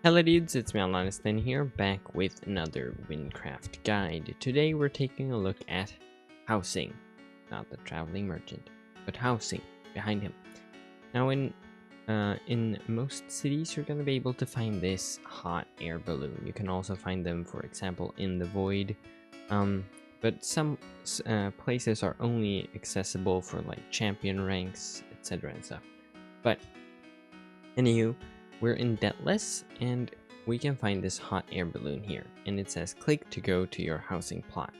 Hello dudes, it's Mailloux here, back with another Wynncraft guide. Today we're taking a look at housing. Not the traveling merchant, but housing behind him. Now in most cities you're going to be able to find this hot air balloon. You can also find them, for example, in the void. But some places are only accessible for like champion ranks, etc. and stuff. But anywho, we're in Debtless, and we can find this hot air balloon here, and it says click to go to your housing plot.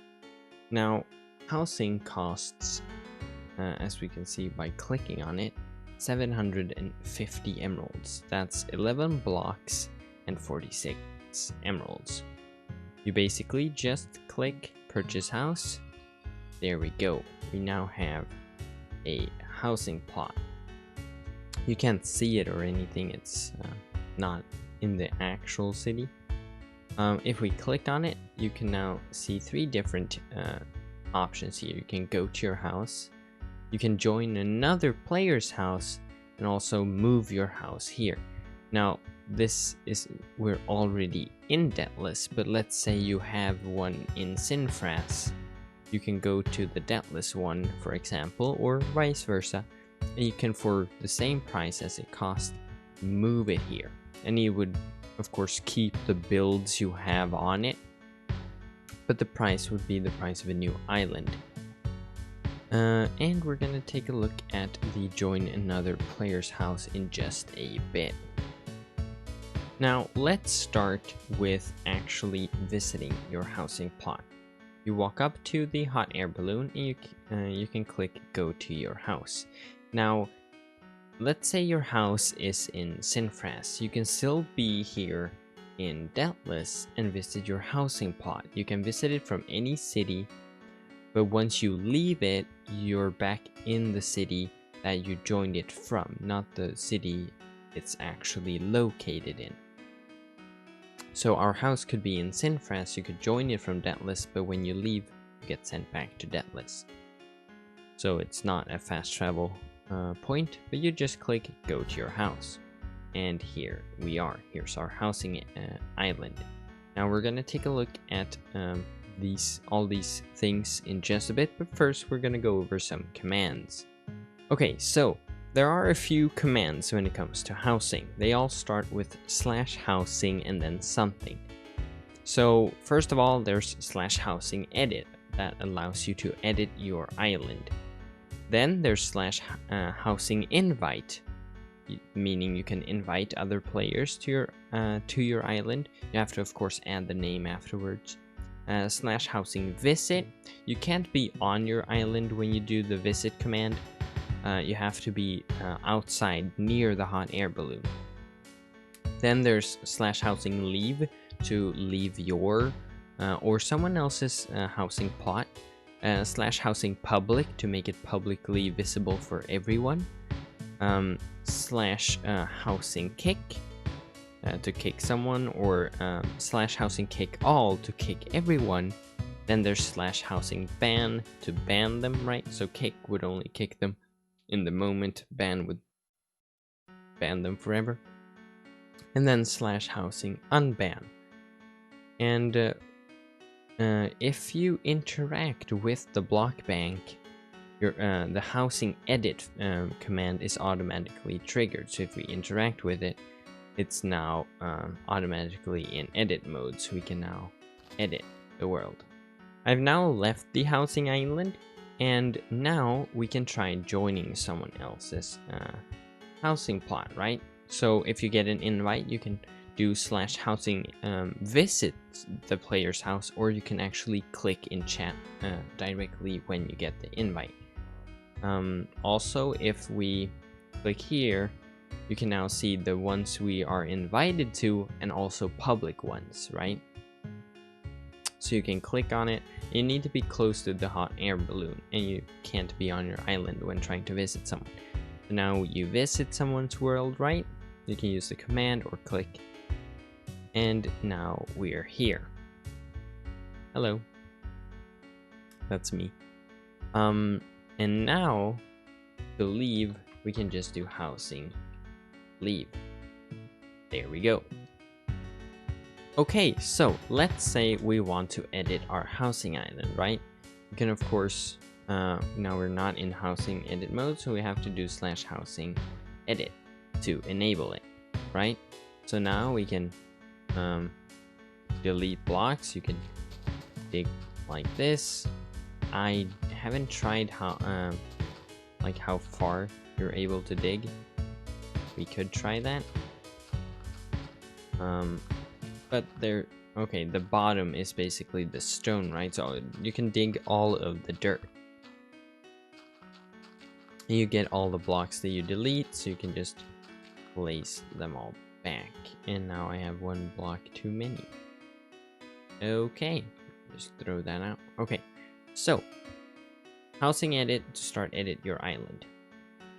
Now, housing costs, as we can see by clicking on it, 750 emeralds. That's 11 blocks and 46 emeralds. You basically just click purchase house. There we go. We now have a housing plot. You can't see it or anything, it's not in the actual city. If we click on it, you can now see three different options here. You can go to your house, you can join another player's house, and also move your house here. Now, we're already in Debtless, but let's say you have one in Sinfras. You can go to the Debtless one, for example, or vice versa. And you can, for the same price as it costs, move it here. And you would, of course, keep the builds you have on it, but the price would be the price of a new island. And we're gonna take a look at the join another player's house in just a bit. Now, let's start with actually visiting your housing plot. You walk up to the hot air balloon, and you can click go to your house. Now, let's say your house is in Sinfras. You can still be here in Debtless and visit your housing plot. You can visit it from any city, but once you leave it, you're back in the city that you joined it from, not the city it's actually located in. So our house could be in Sinfras, you could join it from Debtless, but when you leave, you get sent back to Debtless. So it's not a fast travel point, but you just click go to your house. And here we are. Here's our housing island. Now we're gonna take a look at all these things in just a bit, but first we're gonna go over some commands. Okay, so there are a few commands when it comes to housing. They all start with /housing and then something. So first of all, there's /housing edit that allows you to edit your island. Then there's /housing invite, meaning you can invite other players to your island. You have to, of course, add the name afterwards. /housing visit. You can't be on your island when you do the visit command. You have to be outside near the hot air balloon. Then there's /housing leave, to leave your or someone else's housing plot. /housing public, to make it publicly visible for everyone. /housing kick, to kick someone, or /housing kick all, to kick everyone. Then there's /housing ban, to ban them, right? So kick would only kick them in the moment, ban would ban them forever. And then /housing unban. And if you interact with the block bank, the housing edit command is automatically triggered. So if we interact with it, it's now automatically in edit mode, so we can now edit the world. I've now left the housing island, and now we can try joining someone else's housing plot, right? So if you get an invite, you can do /housing visit the player's house, or you can actually click in chat directly when you get the invite. Also, if we click here, you can now see the ones we are invited to and also public ones, right? So you can click on it. You need to be close to the hot air balloon, and you can't be on your island when trying to visit someone. So now you visit someone's world, right? You can use the command or click. And now we're here. Hello. That's me. And now to leave, we can just do housing leave. There we go. Okay, so let's say we want to edit our housing island, right? You can of course, now we're not in housing edit mode, so we have to do /housing edit to enable it, right? So now we can delete blocks. You can dig like this. I haven't tried how how far you're able to dig. We could try that. But there, okay, the bottom is basically the stone, right? So you can dig all of the dirt. And you get all the blocks that you delete, so you can just place them all back. And now I have one block too many. Okay, just throw that out. Okay, so housing edit to start edit your island.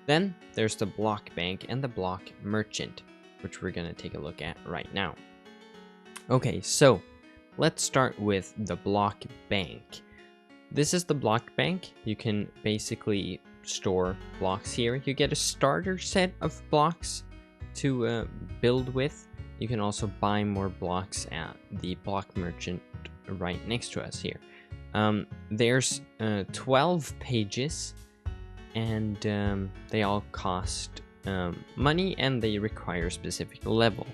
Then there's the block bank and the block merchant, which we're gonna take a look at right now. Okay, so let's start with the block bank. This is the block bank. You can basically store blocks here. You get a starter set of blocks to build with. You can also buy more blocks at the block merchant right next to us here. There's 12 pages, and they all cost money, and they require a specific level.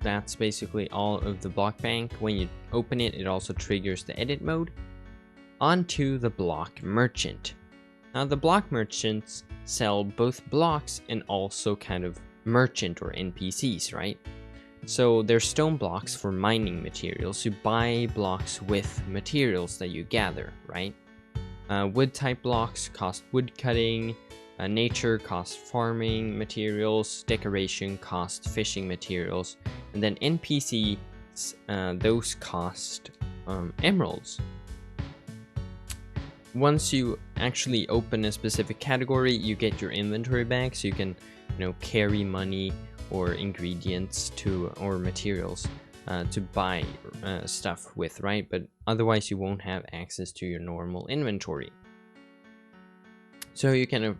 That's basically all of the block bank. When you open it, it also triggers the edit mode onto the block merchant. Now the block merchants sell both blocks and also kind of merchant or NPCs, right? So they're stone blocks for mining materials. You buy blocks with materials that you gather, right? Wood type blocks cost wood cutting. Nature cost farming materials. Decoration cost fishing materials. And then NPCs, those cost emeralds. Once you actually open a specific category, you get your inventory back, so you can, carry money or ingredients to or materials to buy stuff with, right? But otherwise, you won't have access to your normal inventory. So you can,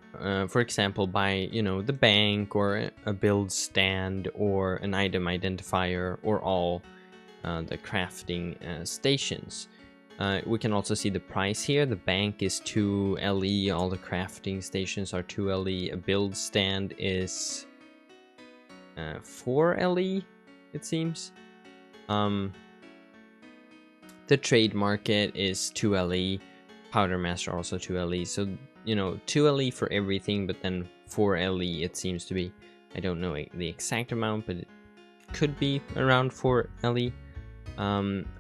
for example, buy, the bank or a build stand or an item identifier or all the crafting stations. We can also see the price here. The bank is 2 LE, all the crafting stations are 2 LE, a build stand is 4 LE, it seems. The trade market is 2 LE, powder master also 2 LE, so 2 LE for everything, but then 4 LE it seems to be. I don't know the exact amount, but it could be around 4 LE.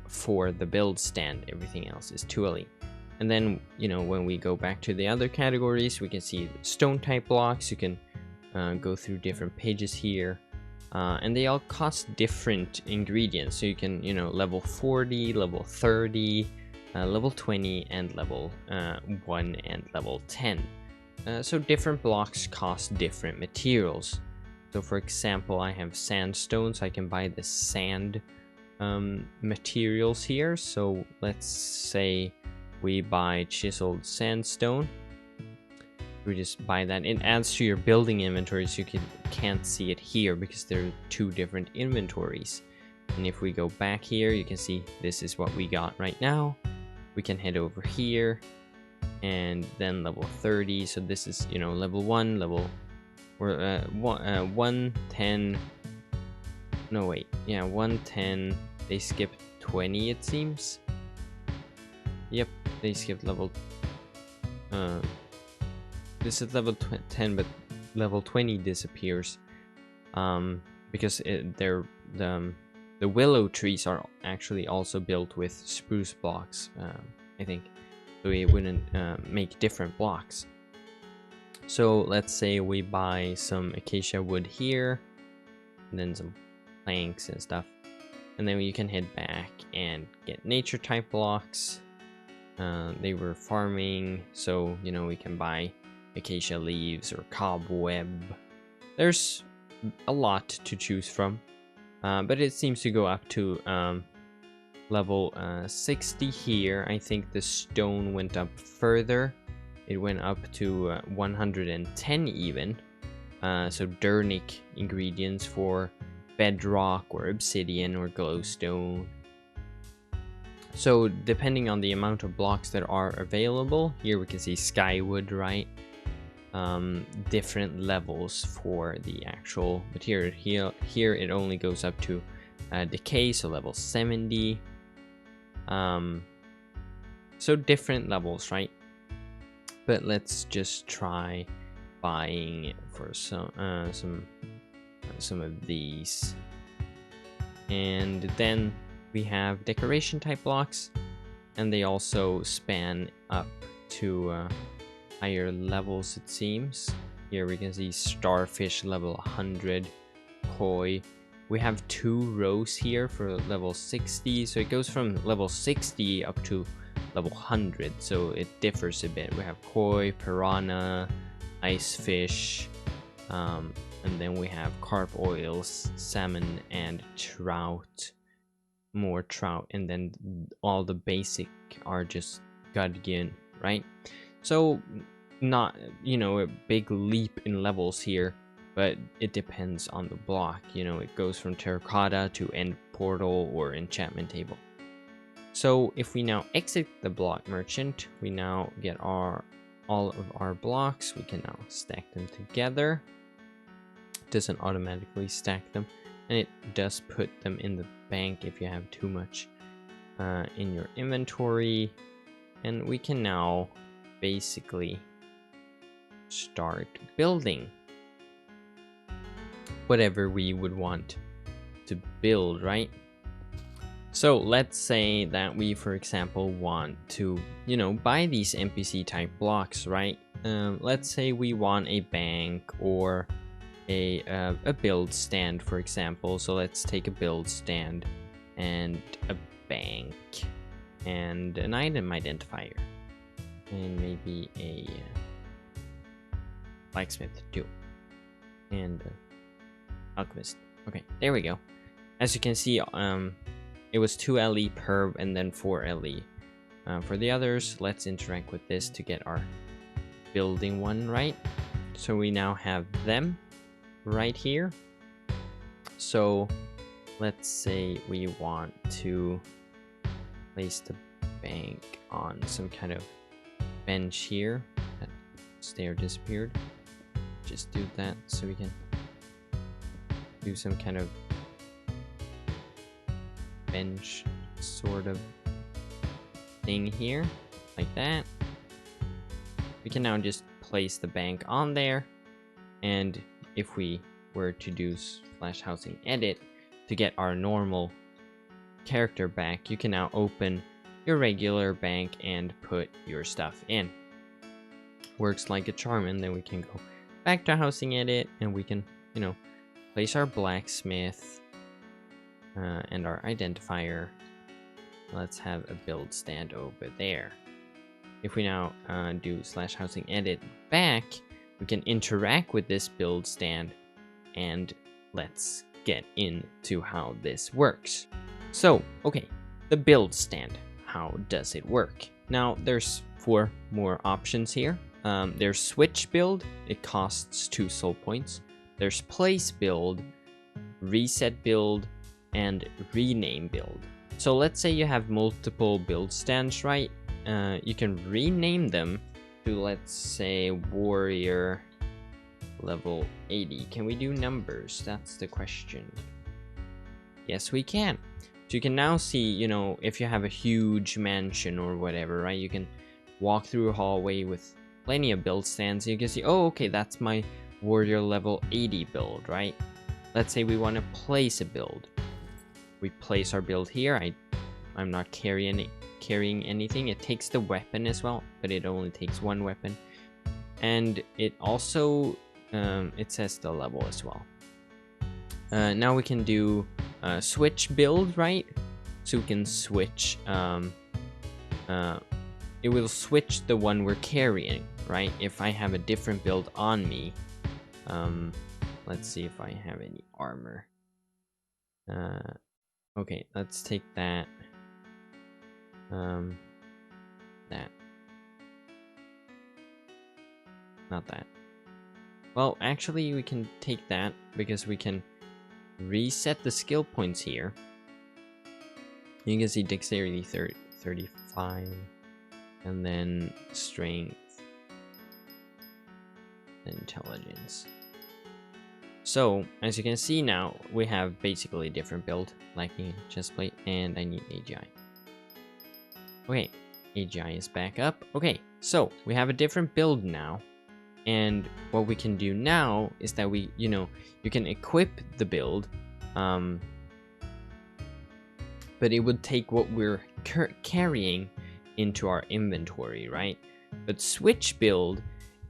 For the build stand, everything else is 2 LE. And then, when we go back to the other categories, we can see stone type blocks. You can go through different pages here, and they all cost different ingredients. So you can, level 40, level 30, level 20, and level 1 and level 10. So different blocks cost different materials. So for example, I have sandstone, so I can buy the sand materials here. So let's say we buy chiseled sandstone. We just buy that. It adds to your building inventory, so you can't see it here because there are 2 different inventories. And if we go back here, you can see this is what we got right now. We can head over here and then level 30. So this is, level 1, level or 110. No, wait. Yeah, 110. They skipped 20, it seems. Yep, they skipped level. This is level 10, but level 20 disappears. Because the willow trees are actually also built with spruce blocks, I think. So it wouldn't make different blocks. So let's say we buy some acacia wood here, and then some planks and stuff. And then you can head back and get nature type blocks. They were farming, so we can buy acacia leaves or cobweb. There's a lot to choose from, but it seems to go up to level 60 here. I think the stone went up further. It went up to 110 even. So Dernic ingredients for bedrock or obsidian or glowstone. So depending on the amount of blocks that are available, here we can see skywood, right? Different levels for the actual material. Here it only goes up to decay, so level 70. So different levels, right? But let's just try buying for some of these, and then we have decoration type blocks, and they also span up to higher levels, it seems. Here we can see starfish level 100, koi. We have 2 rows here for level 60, so it goes from level 60 up to level 100, so it differs a bit. We have koi, piranha, ice fish, and then we have carp oils, salmon, and trout. More trout, and then all the basic are just gudgeon, right? So not, you know, a big leap in levels here, but it depends on the block. You know, it goes from terracotta to end portal or enchantment table. So if we now exit the block merchant, we now get all of our blocks. We can now stack them together. It doesn't automatically stack them, and it does put them in the bank if you have too much in your inventory. And we can now basically start building whatever we would want to build, right? So let's say that we, for example, want to, you know, buy these NPC type blocks, right? Let's say we want a bank or a build stand, for example. So let's take a build stand and a bank and an item identifier and maybe a blacksmith too, and alchemist. Okay, there we go. As you can see, it was 2 LE per and then 4 LE for the others. Let's interact with this to get our building one, right? So we now have them right here. So let's say we want to place the bank on some kind of bench here. That stair disappeared. Just do that so we can do some kind of bench sort of thing here, like that. We can now just place the bank on there, and if we were to do /housing edit to get our normal character back, you can now open your regular bank and put your stuff in. Works like a charm. And then we can go back to housing edit, and we can, you know, place our blacksmith and our identifier. Let's have a build stand over there. If we now do /housing edit back, we can interact with this build stand, and let's get into how this works. So, okay, the build stand, how does it work? Now, there's 4 more options here. There's switch build, it costs 2 soul points. There's place build, reset build, and rename build. So let's say you have multiple build stands, right? You can rename them to, let's say, warrior level 80. Can we do numbers? That's the question. Yes, we can. So you can now see, you know, if you have a huge mansion or whatever, right? You can walk through a hallway with plenty of build stands. You can see, oh, okay, that's my warrior level 80 build, right? Let's say we want to place a build. We place our build here. I'm not carrying anything. It takes the weapon as well, but it only takes 1 weapon. And it also, it says the level as well. Now we can do switch build, right? So we can switch, it will switch the one we're carrying, right? If I have a different build on me, let's see if I have any armor. Okay, let's take that. That. Not that. Well, actually, we can take that because we can reset the skill points here. You can see dexterity 35, and then strength, and intelligence. So, as you can see now, we have basically a different build, lacking chestplate, and I need AGI. Okay, AGI is back up. Okay, so we have a different build now. And what we can do now is that we, you can equip the build, but it would take what we're carrying into our inventory, right? But switch build,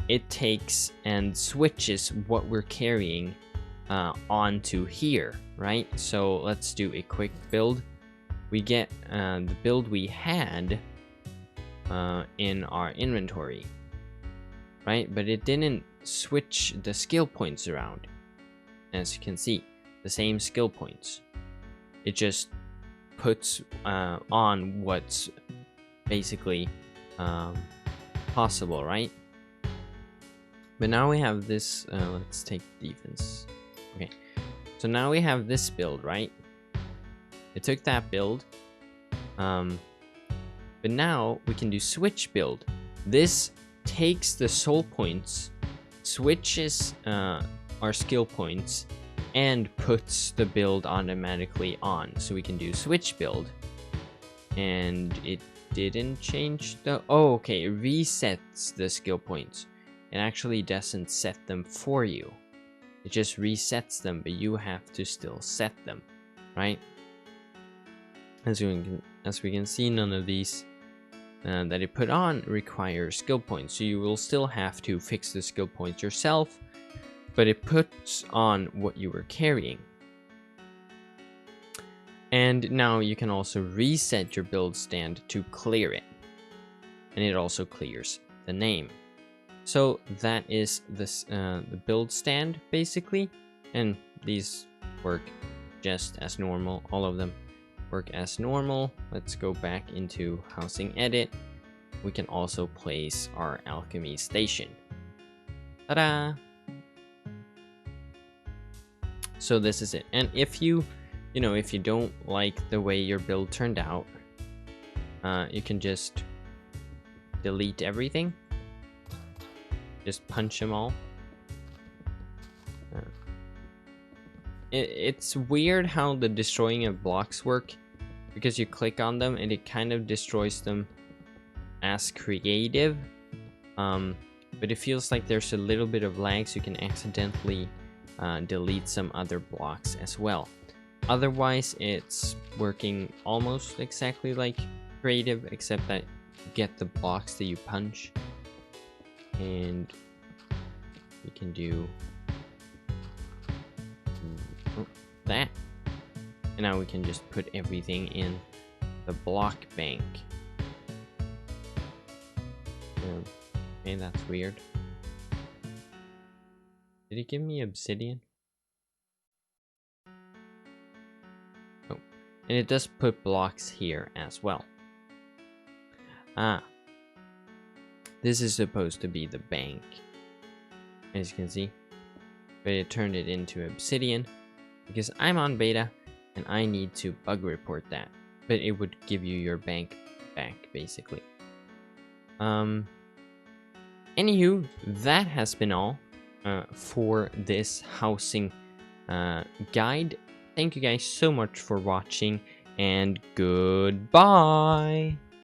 it takes and switches what we're carrying onto here, right? So let's do a quick build. We get the build we had in our inventory, right? But it didn't switch the skill points around. As you can see, the same skill points. It just puts on what's basically possible, right? But now we have this, let's take defense. Okay, so now we have this build, right? It took that build, but now we can do switch build. This takes the soul points, switches our skill points, and puts the build automatically on. So we can do switch build, and it didn't change the... Oh, okay, it resets the skill points. It actually doesn't set them for you. It just resets them, but you have to still set them, right? As we can see, none of these that it put on require skill points, so you will still have to fix the skill points yourself, but it puts on what you were carrying. And now you can also reset your build stand to clear it, and it also clears the name. So that is this the build stand basically, and these work just as normal. All of them work as normal. Let's go back into housing edit. We can also place our alchemy station. Ta-da! So this is it. And if you don't like the way your build turned out, you can just delete everything. Just punch them all. It's weird how the destroying of blocks work, because you click on them and it kind of destroys them as creative, but it feels like there's a little bit of lag, so you can accidentally delete some other blocks as well. Otherwise, it's working almost exactly like creative, except that you get the blocks that you punch, and you can do that. And now we can just put everything in the block bank. Okay, that's weird. Did he give me obsidian? Oh, and it does put blocks here as well. Ah, this is supposed to be the bank, as you can see, but it turned it into obsidian because I'm on beta and I need to bug report that, but it would give you your bank back basically. Anywho, that has been all for this housing guide. Thank you guys so much for watching, and goodbye.